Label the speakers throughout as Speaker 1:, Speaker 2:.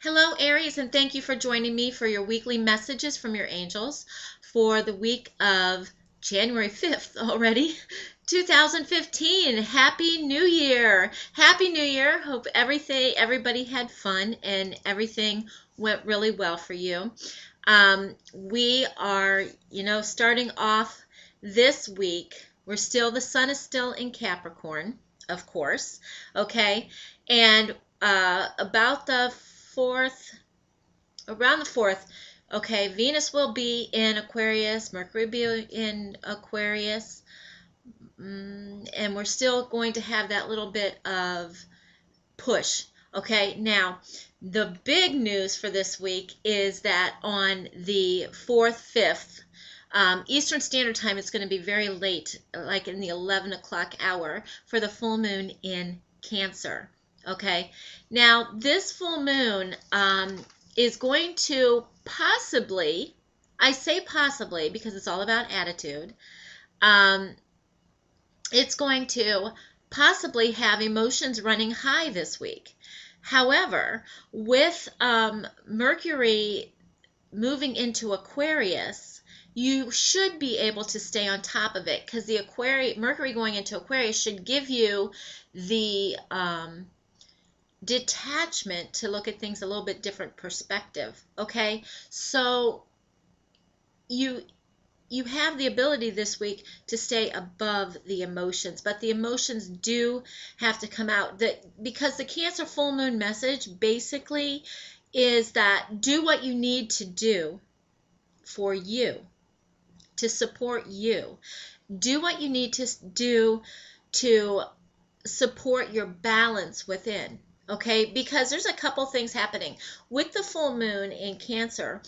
Speaker 1: Hello, Aries, and thank you for joining me for your weekly messages from your angels for the week of January 5th already, 2015. Happy New Year! Happy New Year! Hope everybody had fun and everything went really well for you. We are, starting off this week. The sun is still in Capricorn, of course, okay? And about the 4th, around the 4th, okay, Venus will be in Aquarius, Mercury will be in Aquarius, and we're still going to have that little bit of push. Okay, now the big news for this week is that on the 4th, 5th, Eastern Standard Time, it's going to be very late, like in the 11 o'clock hour, for the full moon in Cancer. Okay, now this full moon is going to possibly, I say possibly because it's all about attitude, it's going to possibly have emotions running high this week. However, with Mercury moving into Aquarius, you should be able to stay on top of it because the Mercury going into Aquarius should give you the detachment to look at things a little bit different perspective. Okay, so you have the ability this week to stay above the emotions, but the emotions do have to come out, because the Cancer full moon message basically is that do what you need to do for you, to support you. Do what you need to do to support your balance within. Okay, because there's a couple things happening. With the full moon in Cancer,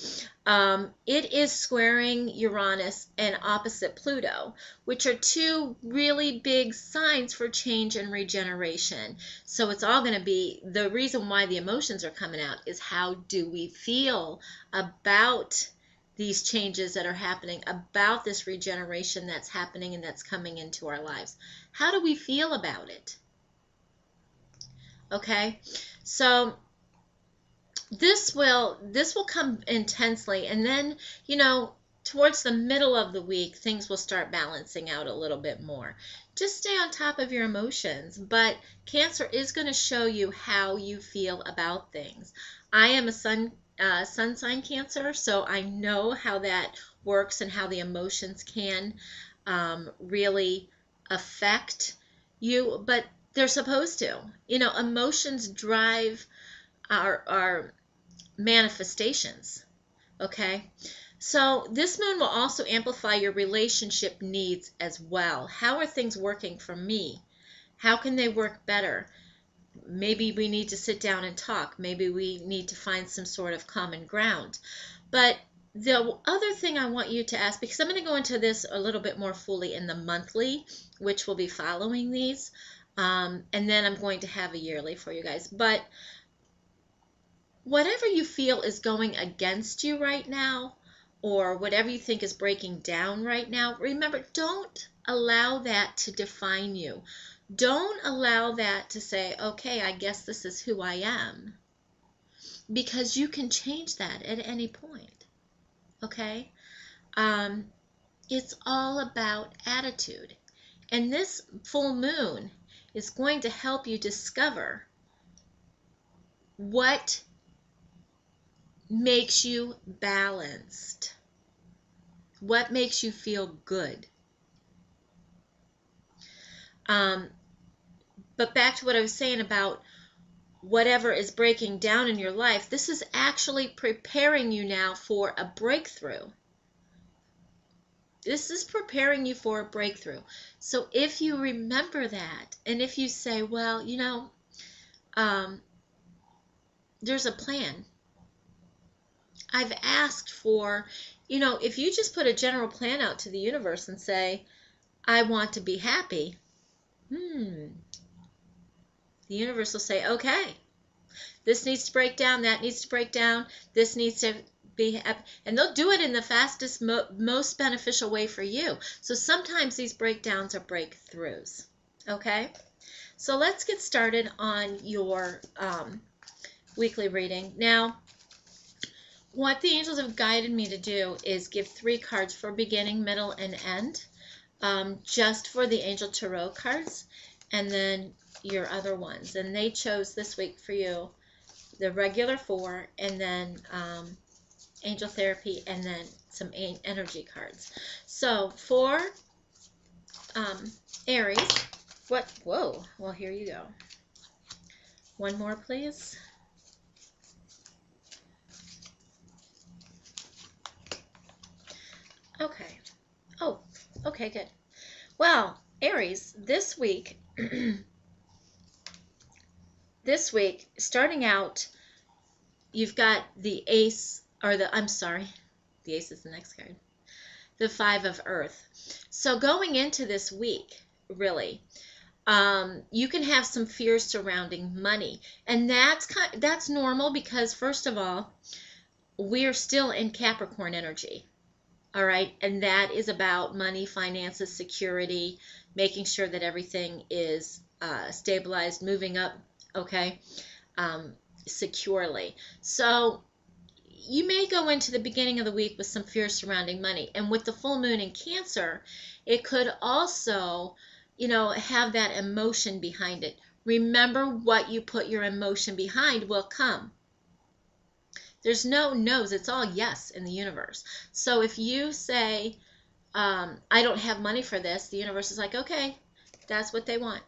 Speaker 1: it is squaring Uranus and opposite Pluto, which are two really big signs for change and regeneration. So it's all going to be, the reason why the emotions are coming out is how do we feel about these changes that are happening, about this regeneration that's happening and that's coming into our lives. How do we feel about it? Okay, so this will come intensely, and then, towards the middle of the week, things will start balancing out a little bit more. Just stay on top of your emotions, but Cancer is going to show you how you feel about things. I am a sun sign Cancer, so I know how that works and how the emotions can really affect you, but they're supposed to. Emotions drive our manifestations. Okay? So this moon will also amplify your relationship needs as well. How are things working for me? How can they work better? Maybe we need to sit down and talk. Maybe we need to find some sort of common ground. But the other thing I want you to ask, because I'm going to go into this a little bit more fully in the monthly, which will be following these, and then I'm going to have a yearly for you guys. But whatever you feel is going against you right now, or whatever you think is breaking down right now, remember, don't allow that to define you. Don't allow that to say, okay, I guess this is who I am. Because you can change that at any point. Okay? It's all about attitude. And this full moon is going to help you discover what makes you balanced, what makes you feel good. But back to what I was saying about whatever is breaking down in your life, this is actually preparing you now for a breakthrough. This is preparing you for a breakthrough. So if you remember that, and if you say, well, there's a plan. I've asked for, if you just put a general plan out to the universe and say, I want to be happy, the universe will say, okay, this needs to break down, that needs to break down, this needs to be happy. And they'll do it in the fastest, most beneficial way for you. So sometimes these breakdowns are breakthroughs. Okay? So let's get started on your weekly reading. Now, what the angels have guided me to do is give 3 cards for beginning, middle, and end, just for the Angel Tarot cards, and then your other ones. And they chose this week for you the regular 4, and then Angel Therapy, and then some energy cards. So for Aries, what? Whoa. Well, here you go. One more, please. Okay. Oh, okay, good. Well, Aries, this week, starting out, you've got the Ace, or I'm sorry, the Ace is the next card, the 5 of Earth. So going into this week, really, you can have some fears surrounding money, and that's normal because, first of all, we're still in Capricorn energy. All right, and that is about money, finances, security, making sure that everything is stabilized, moving up, okay, securely. So you may go into the beginning of the week with some fears surrounding money, and with the full moon in Cancer, it could also, have that emotion behind it. Remember, what you put your emotion behind will come. There's no no's, it's all yes in the universe. So if you say, I don't have money for this, the universe is like, okay, that's what they want.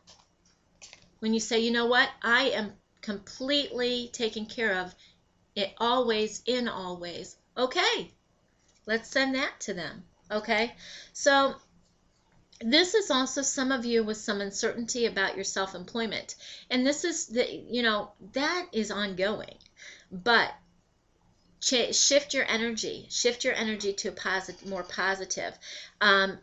Speaker 1: When you say, you know what, I am completely taken care of, it always, in all ways, okay, let's send that to them, okay? So this is also some of you with some uncertainty about your self-employment. And this is, that is ongoing. But shift your energy to more positive, and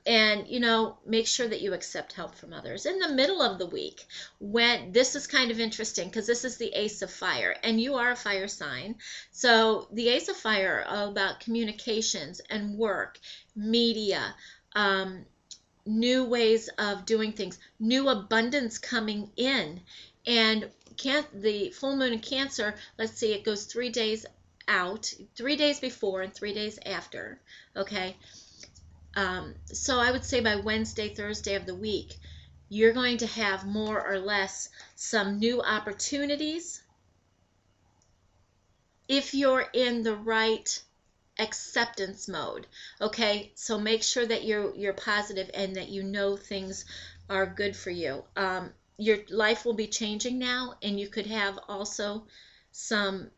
Speaker 1: make sure that you accept help from others. In the middle of the week, when this is kind of interesting because this is the Ace of Fire, and you are a fire sign, so the Ace of Fire are all about communications and work, media, new ways of doing things, new abundance coming in. And the full moon in Cancer, let's see, it goes 3 days out, 3 days before and 3 days after, okay? So I would say by Wednesday, Thursday of the week, you're going to have more or less some new opportunities if you're in the right acceptance mode, okay? So make sure that you're positive and that things are good for you. Your life will be changing now, and you could have also some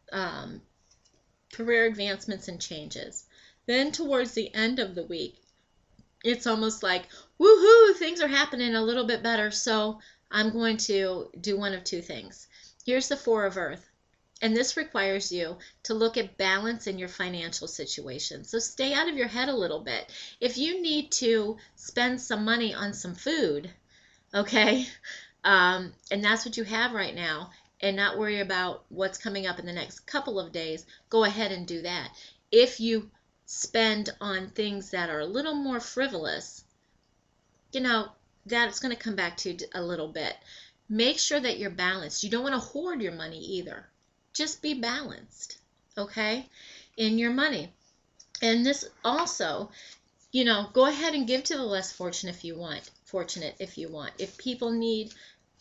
Speaker 1: career advancements and changes. Then towards the end of the week, it's almost like, woohoo, things are happening a little bit better, so I'm going to do one of 2 things. Here's the 4 of Earth, and this requires you to look at balance in your financial situation. So stay out of your head a little bit. If you need to spend some money on some food, okay, and that's what you have right now, and not worry about what's coming up in the next couple of days, go ahead and do that. If you spend on things that are a little more frivolous, that's going to come back to you a little bit. Make sure that you're balanced. You don't want to hoard your money either. Just be balanced, okay, in your money. And this also, go ahead and give to the less fortunate if you want. If people need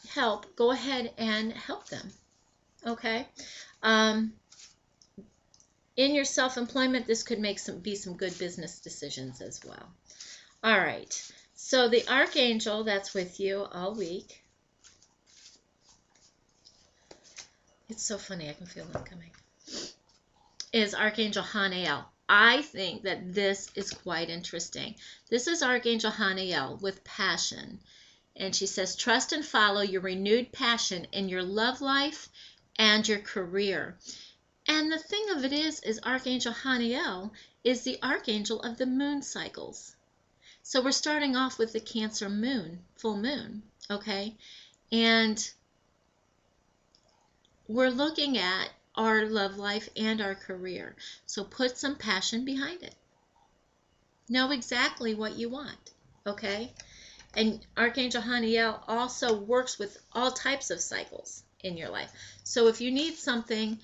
Speaker 1: help, go ahead and help them, okay? In your self-employment, this could be some good business decisions as well. All right, so the Archangel that's with you all week, it's so funny, I can feel them coming, is Archangel Hanael. I think that this is quite interesting. This is Archangel Hanael with passion. And she says, trust and follow your renewed passion in your love life and your career. And the thing of it is Archangel Hanael is the archangel of the moon cycles. So we're starting off with the Cancer moon, full moon, okay? And we're looking at our love life and our career. So put some passion behind it. Know exactly what you want, okay? And Archangel Haniel also works with all types of cycles in your life. So if you need something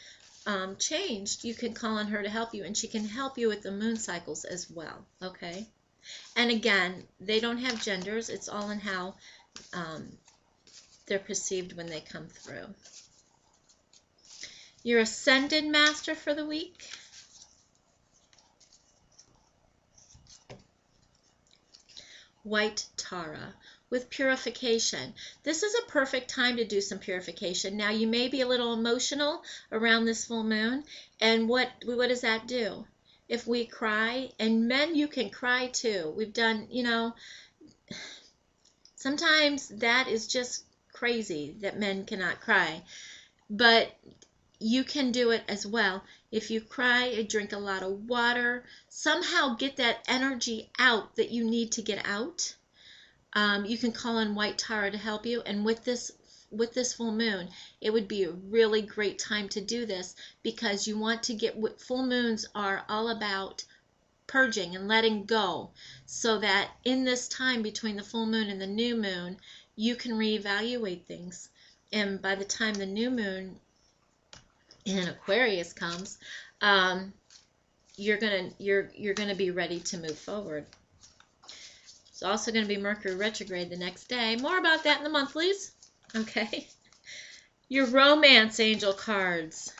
Speaker 1: changed, you can call on her to help you, and she can help you with the moon cycles as well, okay? And again, they don't have genders. It's all in how they're perceived when they come through. Your Ascended Master for the week. White Tara with purification. This is a perfect time to do some purification. Now, you may be a little emotional around this full moon, and what does that do? If we cry, and men, you can cry too. We've done, sometimes that is just crazy that men cannot cry, but you can do it as well. If you cry, drink a lot of water, somehow get that energy out that you need to get out. You can call on White Tara to help you, and with this full moon, it would be a really great time to do this, because you want to get, full moons are all about purging and letting go, so that in this time between the full moon and the new moon, you can reevaluate things. And by the time the new moon in Aquarius comes, you're gonna be ready to move forward. It's also going to be Mercury retrograde the next day. More about that in the monthlies. Okay. Your Romance Angel cards.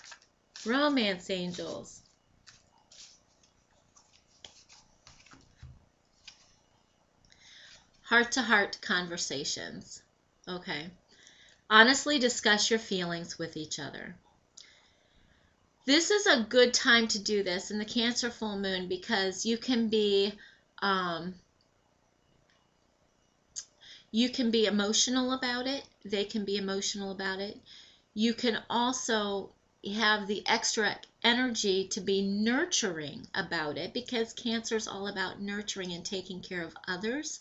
Speaker 1: Romance Angels. Heart-to-heart conversations. Okay. Honestly discuss your feelings with each other. This is a good time to do this in the Cancer full moon, because you can be emotional about it. They can be emotional about it. You can also have the extra energy to be nurturing about it, because Cancer is all about nurturing and taking care of others,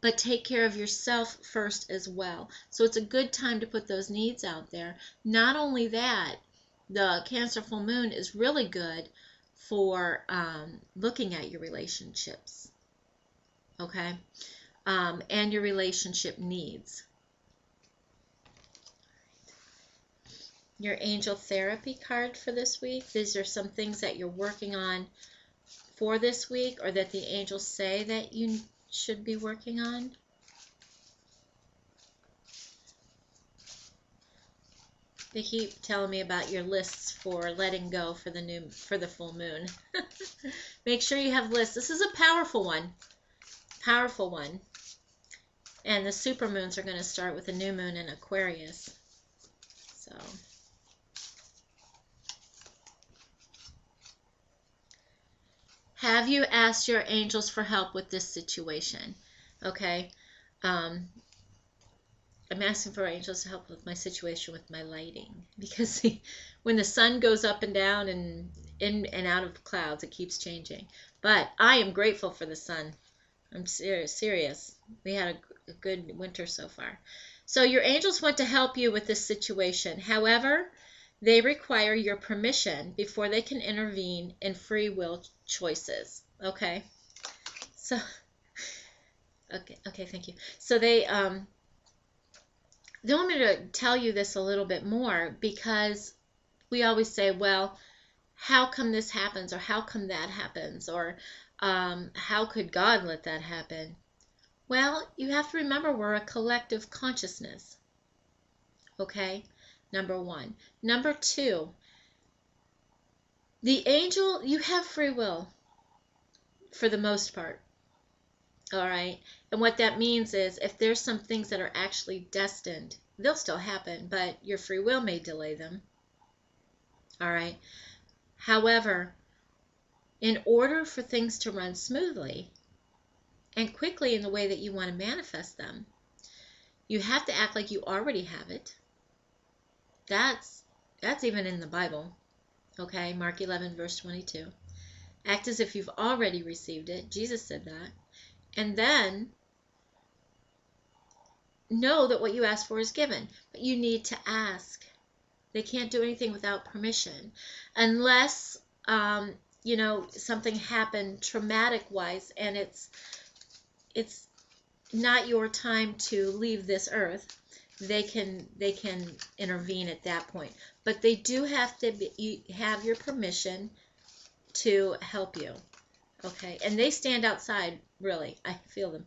Speaker 1: but take care of yourself first as well. So it's a good time to put those needs out there. Not only that, the Cancer full moon is really good for looking at your relationships, okay? And your relationship needs. Your Angel Therapy card for this week. These are some things that you're working on for this week, or that the angels say that you should be working on. They keep telling me about your lists for letting go for the full moon. Make sure you have lists. This is a powerful one. Powerful one. And the super moons are going to start with the new moon in Aquarius. So, have you asked your angels for help with this situation? Okay. I'm asking for angels to help with my situation with my lighting, because when the sun goes up and down and in and out of clouds, it keeps changing. But I am grateful for the sun. I'm serious. We had a good winter so far. So your angels want to help you with this situation. However, they require your permission before they can intervene in free will choices. Okay? So, okay, thank you. So they want me to tell you this a little bit more, because we always say, well, how come this happens, or how come that happens, or how could God let that happen? Well, you have to remember, we're a collective consciousness. Okay? Number one. Number two, the angel, you have free will for the most part. All right? And what that means is, if there's some things that are actually destined, they'll still happen, but your free will may delay them. All right? However, in order for things to run smoothly and quickly in the way that you want to manifest them, you have to act like you already have it. That's even in the Bible. Okay? Mark 11, verse 22. Act as if you've already received it. Jesus said that. And then know that what you ask for is given. But you need to ask. They can't do anything without permission. Unless, something happened traumatic-wise, and it's not your time to leave this earth. they can intervene at that point. But they do have to have your permission to help you. Okay, and they stand outside, really. I feel them.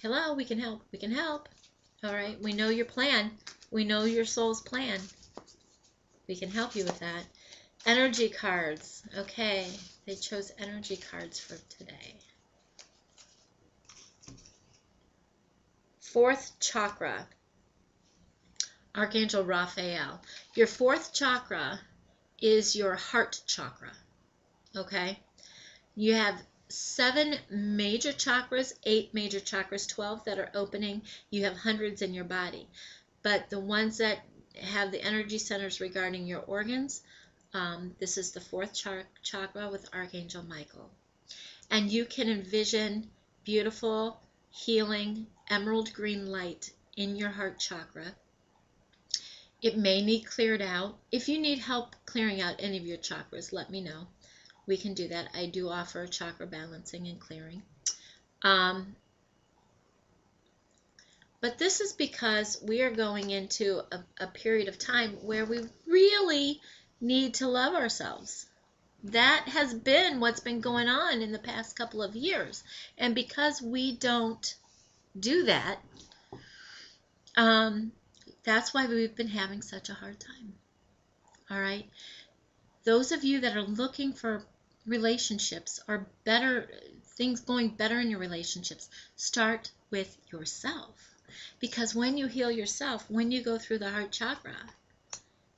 Speaker 1: Hello, we can help. We can help. All right, we know your plan. We know your soul's plan. We can help you with that. Energy cards. Okay, they chose energy cards for today. Fourth chakra. Archangel Raphael. Your fourth chakra is your heart chakra. Okay? You have 7 major chakras, 8 major chakras, 12 that are opening. You have hundreds in your body. But the ones that have the energy centers regarding your organs, this is the fourth chakra with Archangel Michael. And you can envision beautiful, healing, emerald green light in your heart chakra. It may need cleared out. If you need help clearing out any of your chakras, let me know. We can do that. I do offer chakra balancing and clearing. But this is because we are going into a period of time where we really need to love ourselves. That has been what's been going on in the past couple of years. And because we don't do that, that's why we've been having such a hard time. All right? Those of you that are looking for relationships or better things going better in your relationships, start with yourself. Because when you heal yourself, when you go through the heart chakra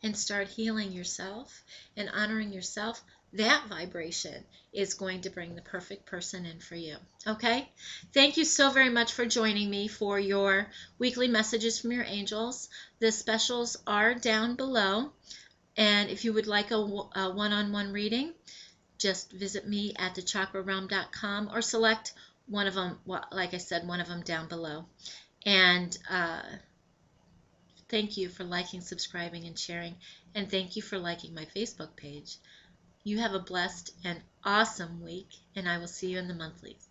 Speaker 1: and start healing yourself and honoring yourself, that vibration is going to bring the perfect person in for you. Okay? Thank you so very much for joining me for your weekly messages from your angels. The specials are down below. And if you would like a one-on-one reading, just visit me at thechakrarealm.com or select one of them, like I said, one of them down below. And thank you for liking, subscribing, and sharing. And thank you for liking my Facebook page. You have a blessed and awesome week, and I will see you in the monthlies.